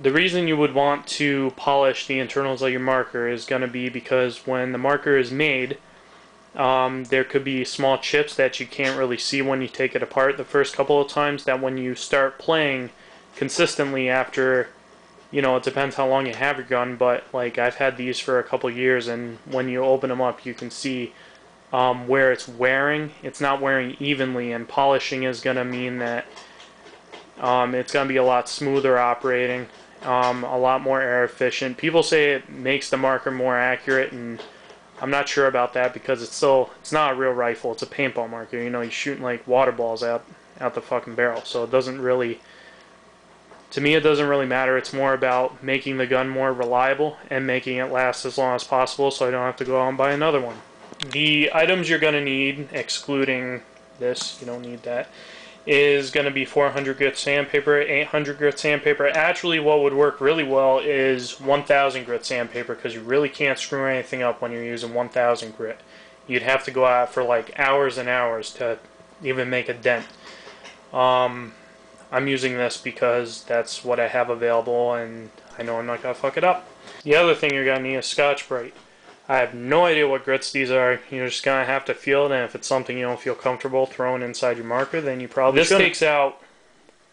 The reason you would want to polish the internals of your marker is going to be because when the marker is made, there could be small chips that you can't really see when you take it apart the first couple of times, that when you start playing consistently after, you know, it depends how long you have your gun, but like I've had these for a couple years, and when you open them up you can see where it's wearing. It's not wearing evenly, and polishing is going to mean that it's going to be a lot smoother operating, a lot more air efficient. People say it makes the marker more accurate, and I'm not sure about that because it's not a real rifle. It's a paintball marker. You know, you're shooting like water balls out the fucking barrel, so it doesn't really, to me, it doesn't really matter. It's more about making the gun more reliable and making it last as long as possible so I don't have to go out and buy another one. The items you're going to need, excluding this, you don't need that, is going to be 400 grit sandpaper, 800 grit sandpaper. Actually, what would work really well is 1000 grit sandpaper, because you really can't screw anything up when you're using 1000 grit. You'd have to go out for like hours and hours to even make a dent. I'm using this because that's what I have available, and I know I'm not going to fuck it up. The other thing you're going to need is Scotch-Brite. I have no idea what grits these are. You're just going to have to feel it, and if it's something you don't feel comfortable throwing inside your marker, then you probably shouldn't. This takes out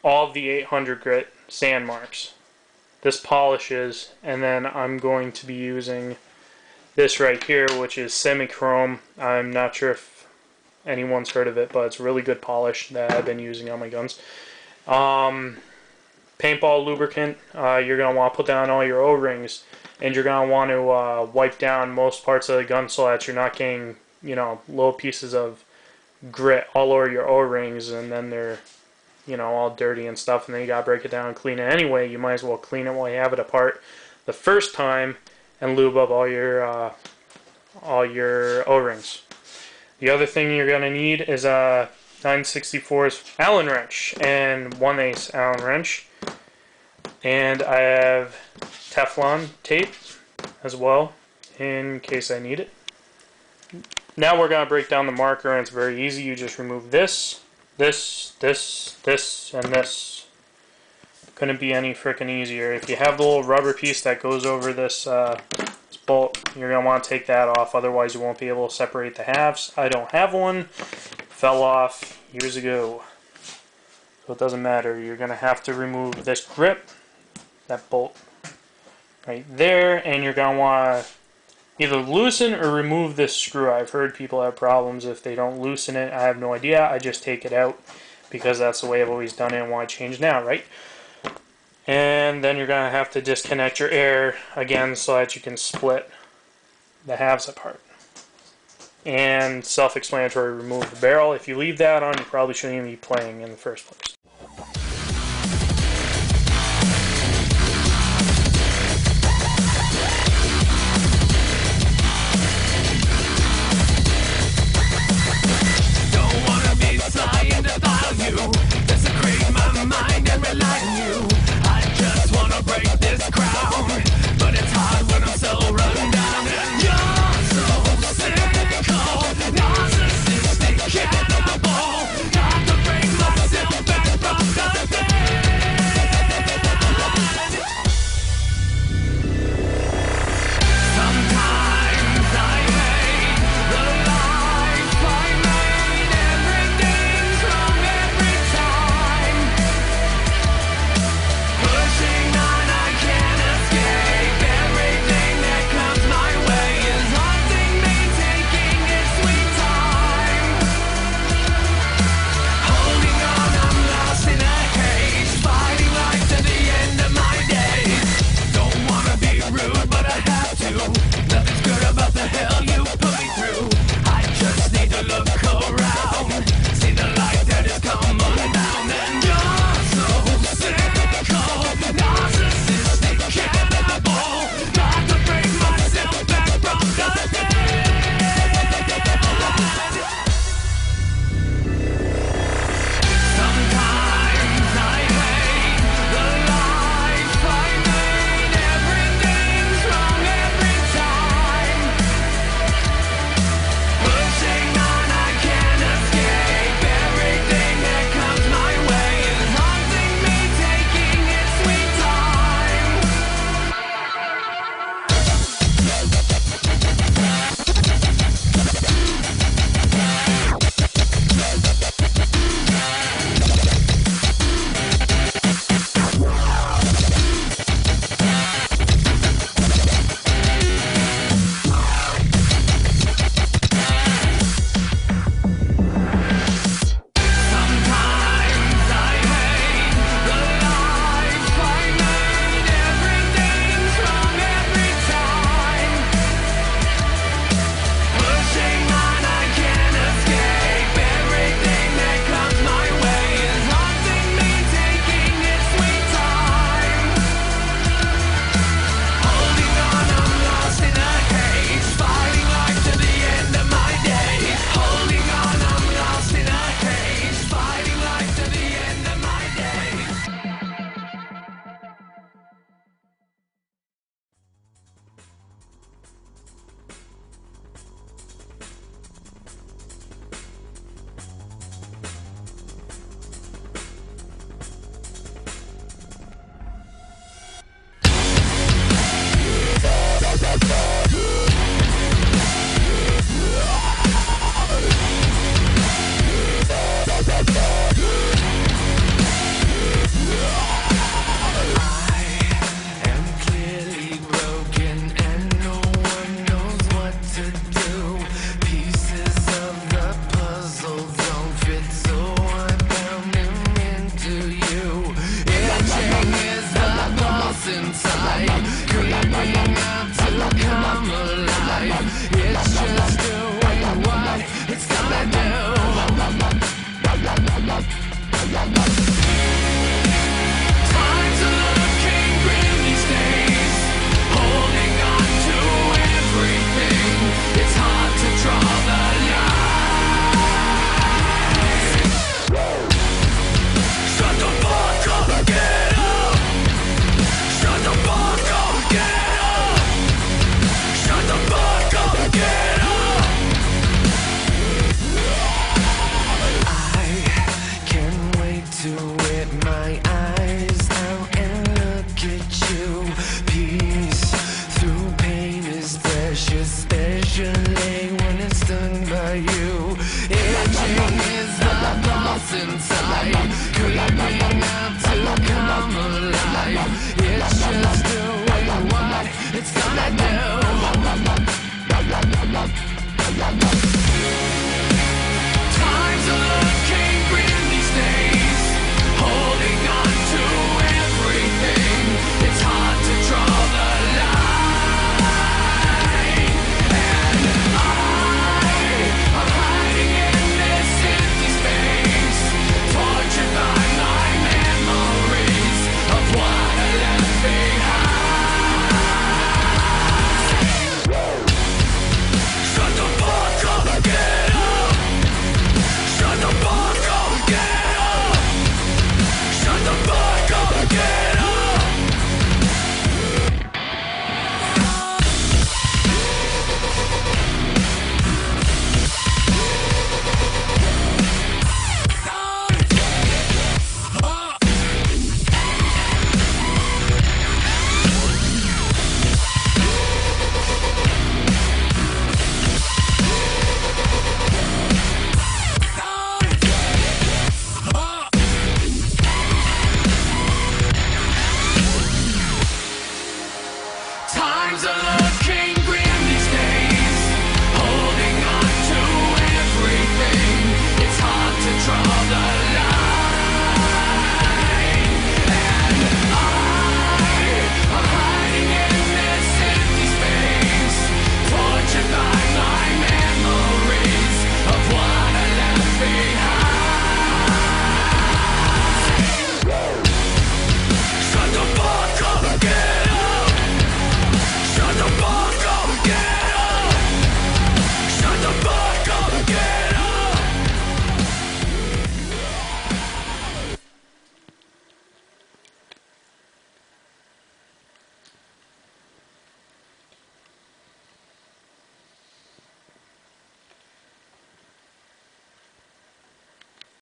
all of the 800 grit sand marks. This polishes, and then I'm going to be using this right here, which is semi-chrome. I'm not sure if anyone's heard of it, but it's really good polish that I've been using on my guns. Paintball lubricant, you're going to want to put down all your O-rings, and you're going to want to wipe down most parts of the gun so that you're not getting, you know, little pieces of grit all over your O-rings, and then they're, you know, all dirty and stuff, and then you got to break it down and clean it anyway. You might as well clean it while you have it apart the first time and lube up all your O-rings. The other thing you're going to need is a 9/64's Allen wrench and 1/8 Allen wrench, and I have Teflon tape as well in case I need it. Now we're going to break down the marker, and it's very easy. You just remove this, this, and this. Couldn't be any freaking easier. If you have the little rubber piece that goes over this bolt, you're going to want to take that off, otherwise you won't be able to separate the halves. I don't have one. Fell off years ago, so it doesn't matter. You're going to have to remove this grip, that bolt right there, and you're going to want to either loosen or remove this screw. I've heard people have problems if they don't loosen it. I have no idea. I just take it out because that's the way I've always done it and want to change now, right? And then you're going to have to disconnect your air again so that you can split the halves apart. And self-explanatory, remove the barrel. If you leave that on, you probably shouldn't even be playing in the first place. Don't wanna be flying to follow you, desecrate my mind and rely on you. I just wanna break this crown, but it's hard when I'm so run down. You're so cynical, narcissistic, cannibal. Got to bring myself back from the dead. Sometimes I hate the life I made. Everything's wrong every time. Pushing on, I can't escape. Everything that comes my way is haunting me, taking its sweet time. Holding on, I'm lost in a haze, fighting life to the end of my days. Don't wanna be rude, but I have to. Nothing's good about the hell you put me through. I just need to look around, see the light that has come undone. And you're so cynical, narcissistic, cannibal. Got to bring myself back from the dead. Sometimes I hate the life I made. Everything's wrong every time. precious, especially when it's done by you. Itching is the pulse inside, creeping out to come alive. It's just the